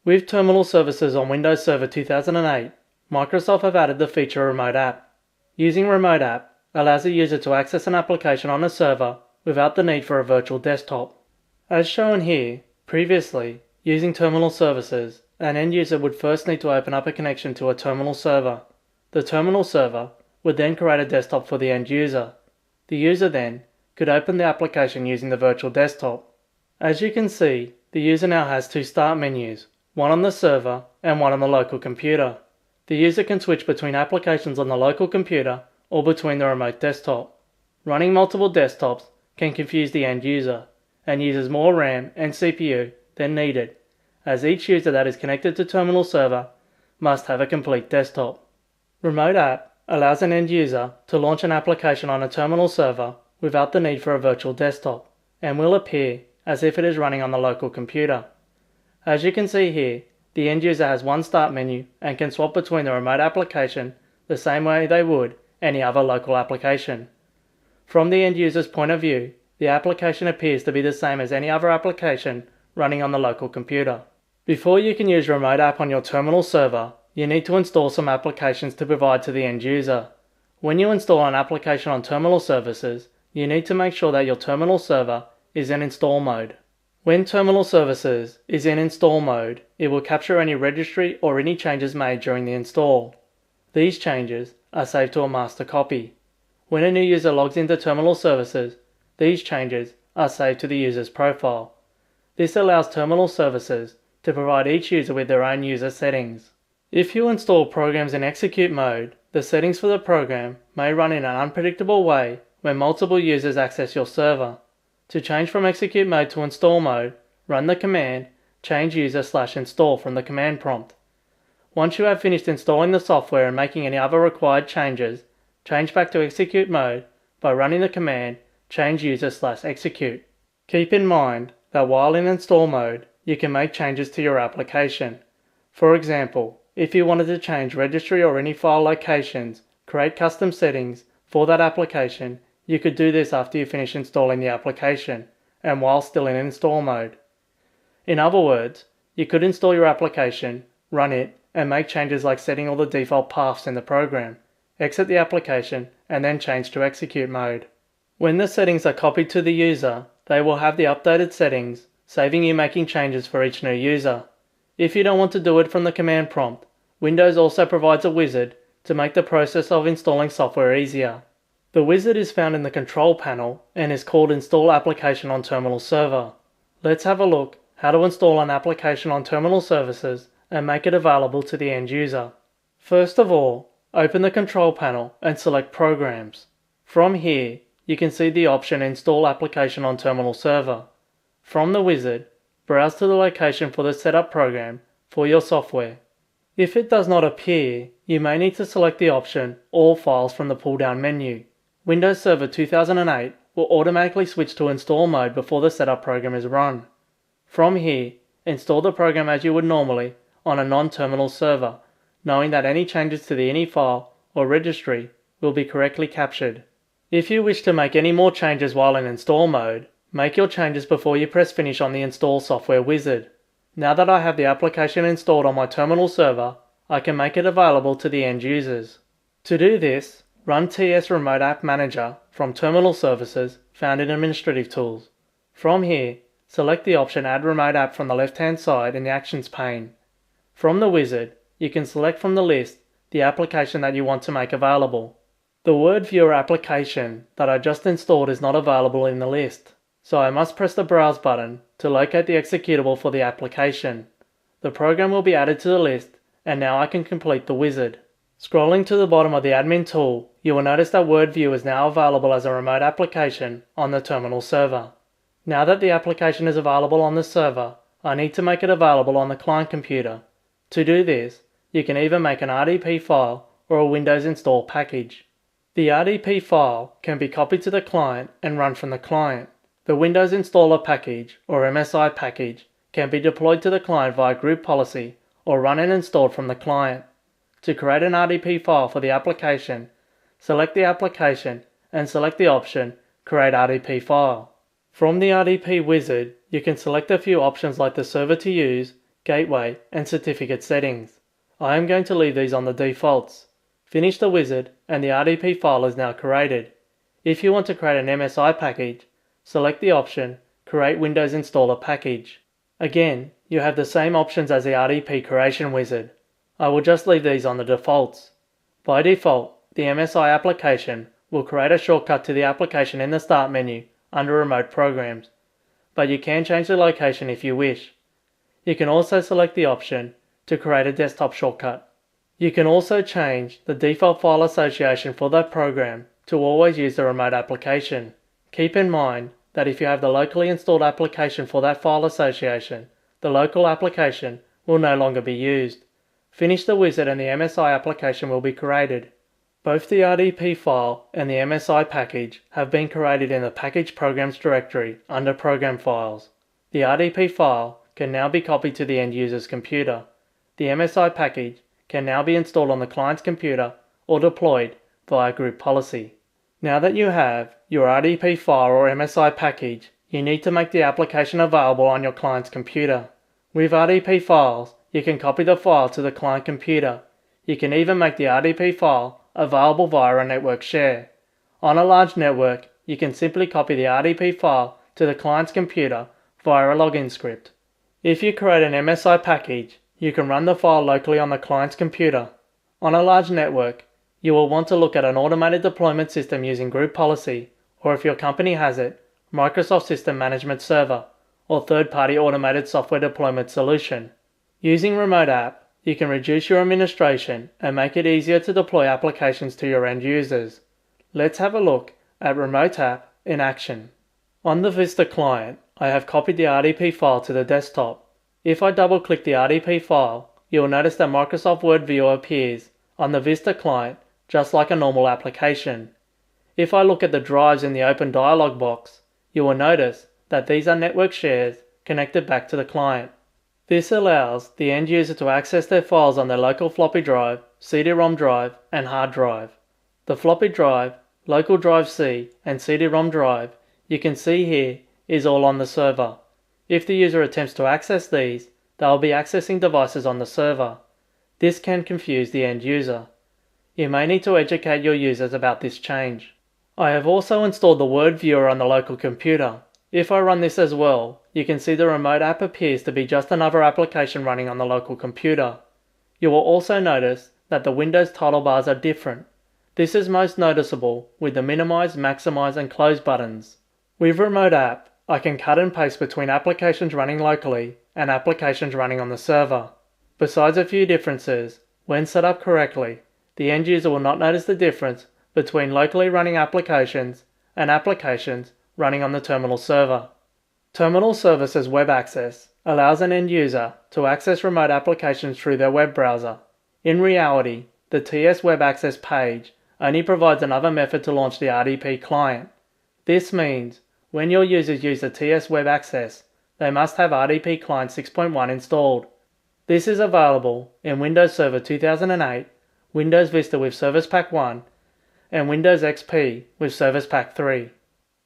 With terminal services on Windows Server 2008, Microsoft have added the feature RemoteApp. Using RemoteApp allows a user to access an application on a server without the need for a virtual desktop. As shown here, previously, using terminal services, an end user would first need to open up a connection to a terminal server. The terminal server would then create a desktop for the end user. The user then could open the application using the virtual desktop. As you can see, the user now has two start menus, one on the server and one on the local computer. The user can switch between applications on the local computer or between the remote desktop. Running multiple desktops can confuse the end user and uses more RAM and CPU than needed, as each user that is connected to terminal server must have a complete desktop. RemoteApp allows an end user to launch an application on a terminal server without the need for a virtual desktop and will appear as if it is running on the local computer. As you can see here, the end user has one start menu and can swap between the remote application the same way they would any other local application. From the end user's point of view, the application appears to be the same as any other application running on the local computer. Before you can use RemoteApp on your terminal server, you need to install some applications to provide to the end user. When you install an application on terminal services, you need to make sure that your terminal server is in install mode. When terminal services is in install mode, it will capture any registry or any changes made during the install. These changes are saved to a master copy. When a new user logs into terminal services, these changes are saved to the user's profile. This allows terminal services to provide each user with their own user settings. If you install programs in execute mode, the settings for the program may run in an unpredictable way when multiple users access your server. To change from execute mode to install mode, run the command change user/install from the command prompt. Once you have finished installing the software and making any other required changes, change back to execute mode by running the command change user/execute. Keep in mind that while in install mode, you can make changes to your application. For example, if you wanted to change registry or any file locations, create custom settings for that application, you could do this after you finish installing the application and while still in install mode. In other words, you could install your application, run it, and make changes like setting all the default paths in the program, exit the application, and then change to execute mode. When the settings are copied to the user, they will have the updated settings, saving you making changes for each new user. If you don't want to do it from the command prompt, Windows also provides a wizard to make the process of installing software easier. The wizard is found in the control panel and is called Install Application on Terminal Server. Let's have a look how to install an application on terminal services and make it available to the end user. First of all, open the control panel and select Programs. From here, you can see the option Install Application on Terminal Server. From the wizard, browse to the location for the setup program for your software. If it does not appear, you may need to select the option All Files from the pull-down menu. Windows Server 2008 will automatically switch to install mode before the setup program is run. From here, install the program as you would normally on a non-terminal server, knowing that any changes to the ini file or registry will be correctly captured. If you wish to make any more changes while in install mode, make your changes before you press finish on the install software wizard. Now that I have the application installed on my terminal server, I can make it available to the end users. To do this, run TS RemoteApp Manager from Terminal Services found in Administrative Tools. From here, select the option Add Remote App from the left-hand side in the Actions pane. From the wizard, you can select from the list the application that you want to make available. The Word Viewer application that I just installed is not available in the list, so I must press the Browse button to locate the executable for the application. The program will be added to the list, and now I can complete the wizard. Scrolling to the bottom of the admin tool, you will notice that WordView is now available as a remote application on the terminal server. Now that the application is available on the server, I need to make it available on the client computer. To do this, you can either make an RDP file or a Windows install package. The RDP file can be copied to the client and run from the client. The Windows Installer package or MSI package can be deployed to the client via group policy or run and installed from the client. To create an RDP file for the application, select the application and select the option Create RDP File. From the RDP wizard, you can select a few options like the server to use, gateway, and certificate settings. I am going to leave these on the defaults. Finish the wizard and the RDP file is now created. If you want to create an MSI package, select the option Create Windows Installer Package. Again, you have the same options as the RDP creation wizard. I will just leave these on the defaults. By default, the MSI application will create a shortcut to the application in the Start menu under Remote Programs, but you can change the location if you wish. You can also select the option to create a desktop shortcut. You can also change the default file association for that program to always use the remote application. Keep in mind that if you have the locally installed application for that file association, the local application will no longer be used. Finish the wizard and the MSI application will be created. Both the RDP file and the MSI package have been created in the Package Programs directory under Program Files. The RDP file can now be copied to the end user's computer. The MSI package can now be installed on the client's computer or deployed via group policy. Now that you have your RDP file or MSI package, you need to make the application available on your client's computer. With RDP files, you can copy the file to the client computer. You can even make the RDP file available via a network share. On a large network, you can simply copy the RDP file to the client's computer via a login script. If you create an MSI package, you can run the file locally on the client's computer. On a large network, you will want to look at an automated deployment system using group policy, or if your company has it, Microsoft System Management Server, or third-party automated software deployment solution. Using RemoteApp, you can reduce your administration and make it easier to deploy applications to your end users. Let's have a look at RemoteApp in action. On the Vista client, I have copied the RDP file to the desktop. If I double-click the RDP file, you will notice that Microsoft Word Viewer appears on the Vista client just like a normal application. If I look at the drives in the Open dialog box, you will notice that these are network shares connected back to the client. This allows the end user to access their files on their local floppy drive, CD-ROM drive, and hard drive. The floppy drive, local drive C, and CD-ROM drive you can see here is all on the server. If the user attempts to access these, they will be accessing devices on the server. This can confuse the end user. You may need to educate your users about this change. I have also installed the Word Viewer on the local computer. If I run this as well, you can see the RemoteApp appears to be just another application running on the local computer. You will also notice that the Windows title bars are different. This is most noticeable with the Minimize, Maximize, and Close buttons. With RemoteApp, I can cut and paste between applications running locally and applications running on the server. Besides a few differences, when set up correctly, the end user will not notice the difference between locally running applications and applications running on the terminal server. Terminal Services Web Access allows an end user to access remote applications through their web browser. In reality, the TS Web Access page only provides another method to launch the RDP client. This means when your users use the TS Web Access, they must have RDP Client 6.1 installed. This is available in Windows Server 2008, Windows Vista with Service Pack 1, and Windows XP with Service Pack 3.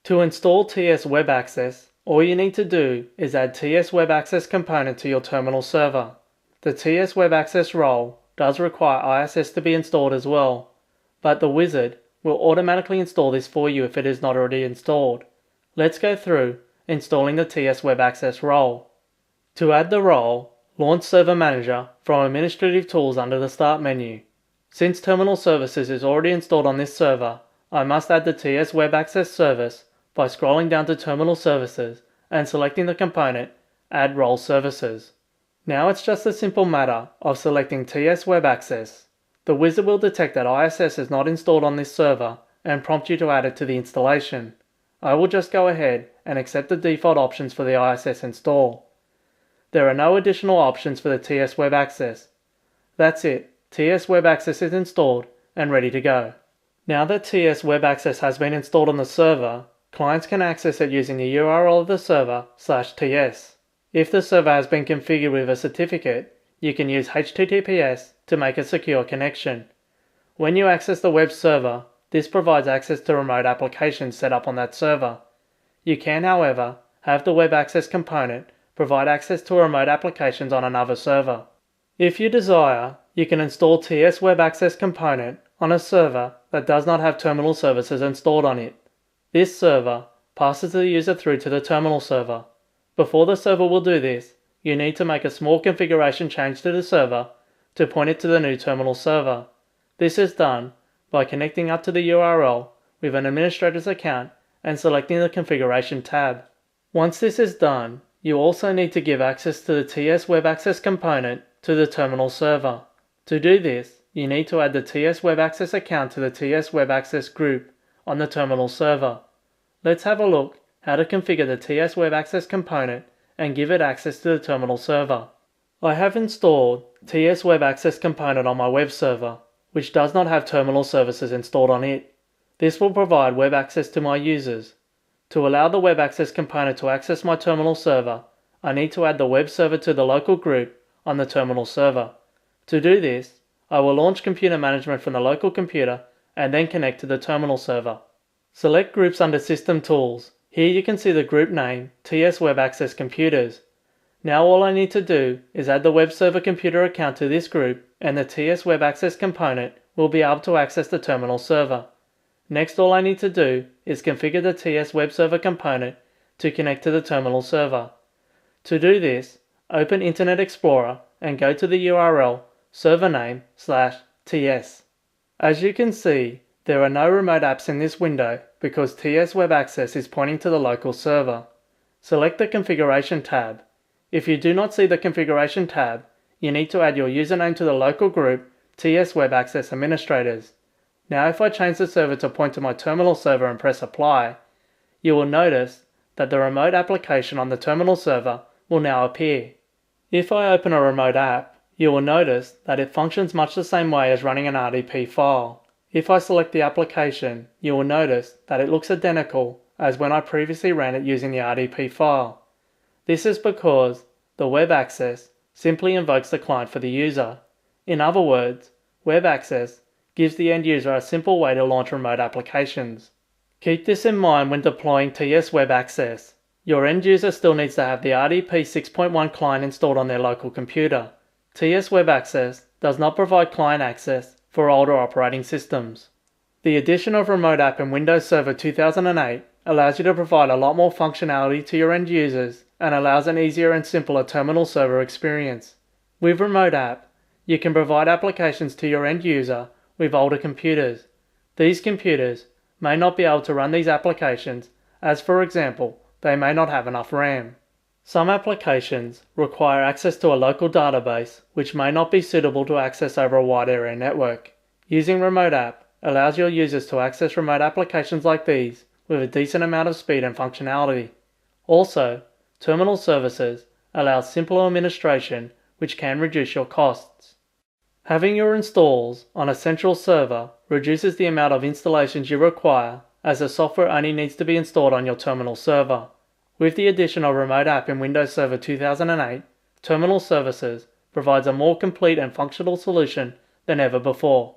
To install TS Web Access, all you need to do is add TS Web Access component to your terminal server. The TS Web Access role does require ISS to be installed as well, but the wizard will automatically install this for you if it is not already installed. Let's go through installing the TS Web Access role. To add the role, launch Server Manager from Administrative Tools under the Start menu. Since Terminal Services is already installed on this server, I must add the TS Web Access service by scrolling down to Terminal Services and selecting the component Add Role Services. Now it's just a simple matter of selecting TS Web Access. The wizard will detect that ISS is not installed on this server and prompt you to add it to the installation. I will just go ahead and accept the default options for the ISS install. There are no additional options for the TS Web Access. That's it. TS Web Access is installed and ready to go. Now that TS Web Access has been installed on the server, clients can access it using the URL of the server /TS. If the server has been configured with a certificate, you can use HTTPS to make a secure connection. When you access the web server, this provides access to remote applications set up on that server. You can, however, have the web access component provide access to remote applications on another server. If you desire, you can install TS Web Access component on a server that does not have terminal services installed on it. This server passes the user through to the terminal server. Before the server will do this, you need to make a small configuration change to the server to point it to the new terminal server. This is done by connecting up to the URL with an administrator's account and selecting the configuration tab. Once this is done, you also need to give access to the TS Web Access component to the terminal server. To do this, you need to add the TS Web Access account to the TS Web Access group on the terminal server. Let's have a look how to configure the TS Web Access component and give it access to the terminal server. I have installed TS Web Access component on my web server, which does not have terminal services installed on it. This will provide web access to my users. To allow the Web Access component to access my terminal server, I need to add the web server to the local group on the terminal server. To do this, I will launch computer management from the local computer and then connect to the terminal server. Select Groups under System Tools. Here you can see the group name TS Web Access Computers. Now all I need to do is add the web server computer account to this group and the TS Web Access component will be able to access the terminal server. Next, all I need to do is configure the TS Web Server component to connect to the terminal server. To do this, open Internet Explorer and go to the URL servername/ts. As you can see, there are no remote apps in this window because TS Web Access is pointing to the local server. Select the Configuration tab. If you do not see the Configuration tab, you need to add your username to the local group TS Web Access Administrators. Now if I change the server to point to my terminal server and press Apply, you will notice that the remote application on the terminal server will now appear. If I open a remote app, you will notice that it functions much the same way as running an RDP file. If I select the application, you will notice that it looks identical as when I previously ran it using the RDP file. This is because the Web Access simply invokes the client for the user. In other words, Web Access gives the end user a simple way to launch remote applications. Keep this in mind when deploying TS Web Access. Your end user still needs to have the RDP 6.1 client installed on their local computer. TS Web Access does not provide client access for older operating systems. The addition of RemoteApp in Windows Server 2008 allows you to provide a lot more functionality to your end users and allows an easier and simpler terminal server experience. With RemoteApp, you can provide applications to your end user with older computers. These computers may not be able to run these applications, as for example, they may not have enough RAM. Some applications require access to a local database which may not be suitable to access over a wide area network. Using RemoteApp allows your users to access remote applications like these with a decent amount of speed and functionality. Also, terminal services allow simple administration which can reduce your costs. Having your installs on a central server reduces the amount of installations you require, as the software only needs to be installed on your terminal server. With the addition of RemoteApp in Windows Server 2008, Terminal Services provides a more complete and functional solution than ever before.